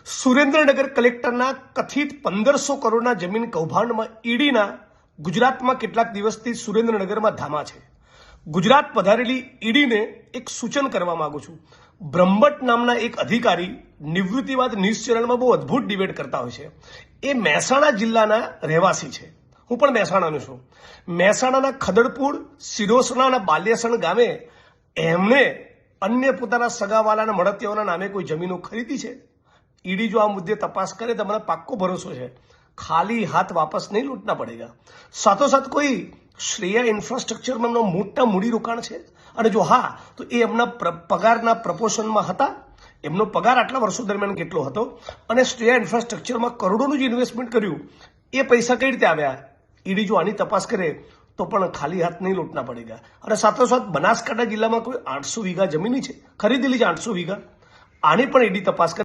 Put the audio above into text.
સુરેન્દ્રનગર કલેક્ટરના કથિત 1500 કરોડના જમીન કૌભાંડમાં ઈડીના ગુજરાતમાં કેટલાક દિવસથી સુરેન્દ્રનગરમાં ધામા છે. ગુજરાત પધારેલી ઈડીને એક સૂચન કરવા માંગુ છું. બ્રહ્મભટ્ટ નામના એક અધિકારી નિવૃત્તિવાદ ન્યૂઝ ચેનલમાં બહુ અદ્ભુત ડિબેટ કરતા હોય છે. એ મહેસાણા જિલ્લાના રહેવાસી છે. હું પણ મહેસાણાનો છું. મહેસાણાના ખદડપુર, સિરોસણાના બાલ્યાસણ ગામે એમણે અન્ય પોતાના સગાવાલાના મળતિયાઓના નામે કોઈ જમીનો ખરીદી છે. ઈડી જો આ મુદ્દે તપાસ કરે તો મને પાક્કો ભરોસો છે ખાલી હાથ વાપસ નહીં લૂંટના પડેગા. સાથોસાથ કોઈ શ્રેયા ઇન્ફ્રાસ્ટ્રક્ચરમાં એમનો મોટા મૂડીરોકાણ છે, અને જો હા તો એ એમના પગારના પ્રપોર્શનમાં હતા. એમનો પગાર આટલા વર્ષો દરમિયાન કેટલો હતો અને શ્રેયા ઇન્ફ્રાસ્ટ્રક્ચરમાં કરોડોનું જે ઇન્વેસ્ટમેન્ટ કર્યું એ પૈસા કઈ રીતે આવ્યા, ઈડી જો આની તપાસ કરે તો પણ ખાલી હાથ નહીં લૂંટના પડેગા. અને સાથોસાથ બનાસકાંઠા જિલ્લામાં કોઈ 800 વીઘા જમીન છે, ખરીદેલી છે 800 વીઘા, આની પણ ઈડી તપાસ કરે.